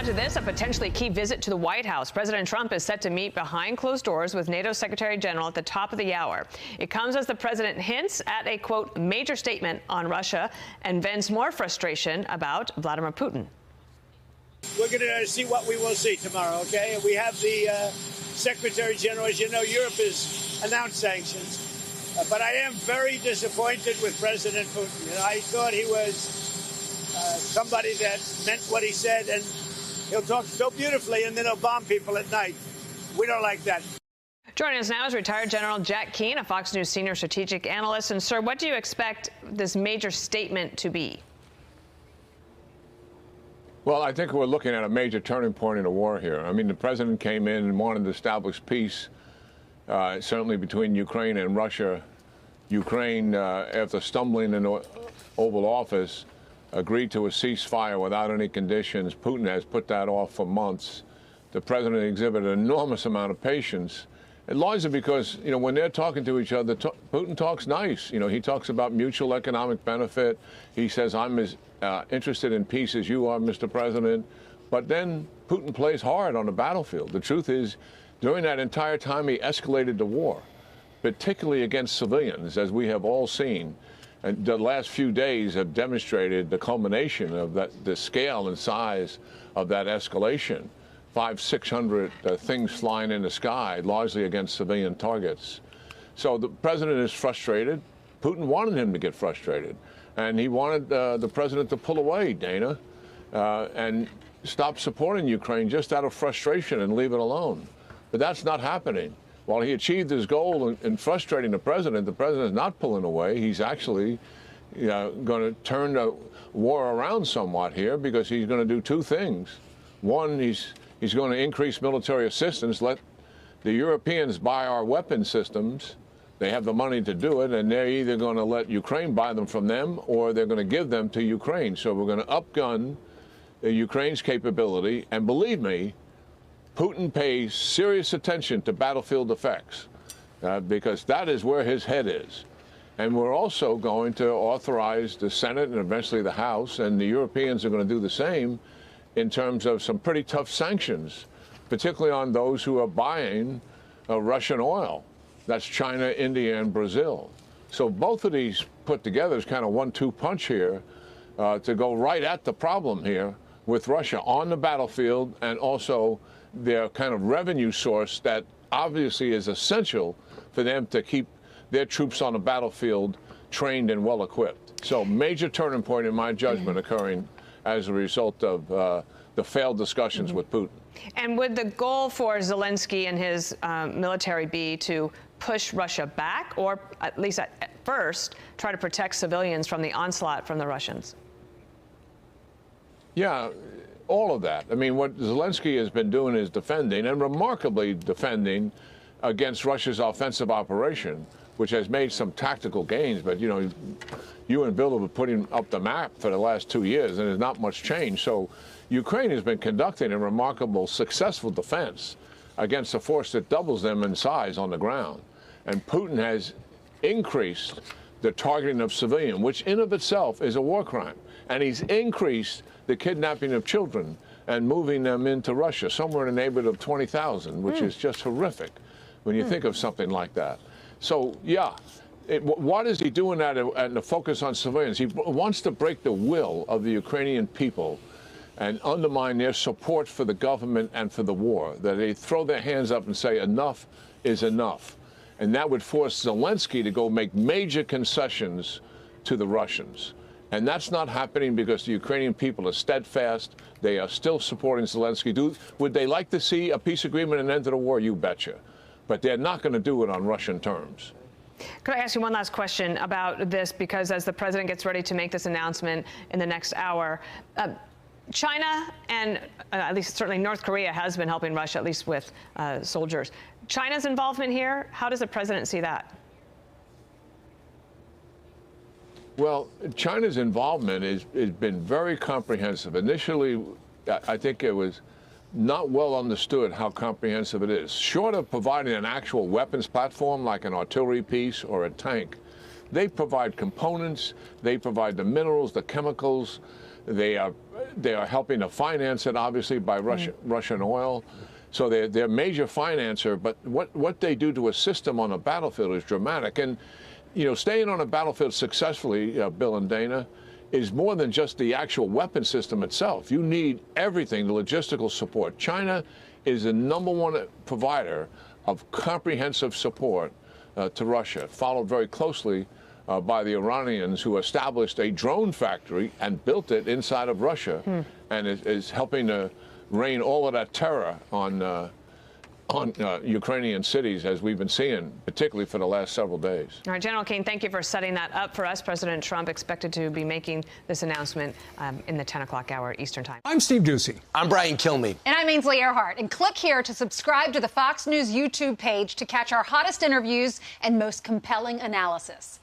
to this, a potentially key visit to the White House. President Trump is set to meet behind closed doors with NATO Secretary General at the top of the hour. It comes as the president hints at a, quote, major statement on Russia and vents more frustration about Vladimir Putin. We're going to see what we will see tomorrow, okay? We have the Secretary General. As you know, Europe has announced sanctions. But I am very disappointed with President Putin. You know, I thought he was somebody that meant what he said, and he'll talk so beautifully, and then he'll bomb people at night. We don't like that. Joining us now is retired General Jack Keane, a Fox News senior strategic analyst. And, sir, what do you expect this major statement to be? Well, I think we're looking at a major turning point in the war here. I mean, the president came in and wanted to establish peace, certainly between Ukraine and Russia. Ukraine, after stumbling in the Oval Office, agreed to a ceasefire without any conditions. Putin has put that off for months. The president exhibited an enormous amount of patience. And largely because, you know, when they're talking to each other, Putin talks nice. You know, he talks about mutual economic benefit. He says, I'm as interested in peace as you are, Mr. President. But then Putin plays hard on the battlefield. The truth is, during that entire time, he escalated the war, particularly against civilians, as we have all seen. And the last few days have demonstrated the culmination of the scale and size of that escalation. 500-600 things flying in the sky, largely against civilian targets. So the president is frustrated. Putin wanted him to get frustrated. And he wanted the president to pull away, Dana, and stop supporting Ukraine just out of frustration and leave it alone. But that's not happening. While he achieved his goal in frustrating the president is not pulling away. He's actually going to turn the war around somewhat here, because he's going to do two things. One, he's going to increase military assistance, let the Europeans buy our weapon systems. They have the money to do it, and they're either going to let Ukraine buy them from them, or they're going to give them to Ukraine. So we're going to upgun Ukraine's capability. And believe me, Putin pays serious attention to battlefield effects, because that is where his head is. And we're also going to authorize the Senate and eventually the House, and the Europeans are going to do the same in terms of some pretty tough sanctions, particularly on those who are buying Russian oil. That's China, India, and Brazil. So both of these put together is kind of 1-2 punch here to go right at the problem here with Russia on the battlefield, and also their kind of revenue source that obviously is essential for them to keep their troops on the battlefield trained and well equipped. So major turning point, in my judgment, occurring as a result of the failed discussions with Putin. And would the goal for Zelensky and his military be to push Russia back, or at least at first try to protect civilians from the onslaught from the Russians? Yeah, all of that. I mean, what Zelensky has been doing is defending, and remarkably defending, against Russia's offensive operation, which has made some tactical gains. But, you know, you and Bill have been putting up the map for the last 2 years, and there's not much change. So Ukraine has been conducting a remarkable, successful defense against a force that doubles them in size on the ground. And Putin has increased the targeting of civilians, which in of itself is a war crime. And he's increased the kidnapping of children and moving them into Russia, somewhere in the neighborhood of 20,000, which is just horrific when you think of something like that. So, yeah, what is he doing and the focus on civilians? He wants to break the will of the Ukrainian people and undermine their support for the government and for the war, that they throw their hands up and say enough is enough. And that would force Zelensky to go make major concessions to the Russians. And that's not happening because the Ukrainian people are steadfast. They are still supporting Zelensky. Would they like to see a peace agreement and an end to the war? You betcha. But they're not going to do it on Russian terms. Could I ask you one last question about this? Because as the president gets ready to make this announcement in the next hour, China and at least certainly North Korea has been helping Russia, at least with soldiers. China's involvement here, how does the president see that? Well, China's involvement has been very comprehensive. Initially, I think it was not well understood how comprehensive it is. Short of providing an actual weapons platform like an artillery piece or a tank, they provide components, they provide the minerals, the chemicals, They are helping to finance it, obviously, by Russian oil. So they're a major financer. But what they do to assist them on a battlefield is dramatic. And, you know, staying on a battlefield successfully, Bill and Dana, is more than just the actual weapon system itself. You need everything, the logistical support. China is the #1 provider of comprehensive support to Russia, followed very closely by the Iranians, who established a drone factory and built it inside of Russia, and is helping to rain all of that terror on Ukrainian cities, as we've been seeing, particularly for the last several days. All right, General Keane, thank you for setting that up for us. President Trump expected to be making this announcement in the 10 o'clock hour Eastern time. I'm Steve Doocy. I'm Brian Kilmeade. And I'm Ainsley Earhart. And click here to subscribe to the Fox News YouTube page to catch our hottest interviews and most compelling analysis.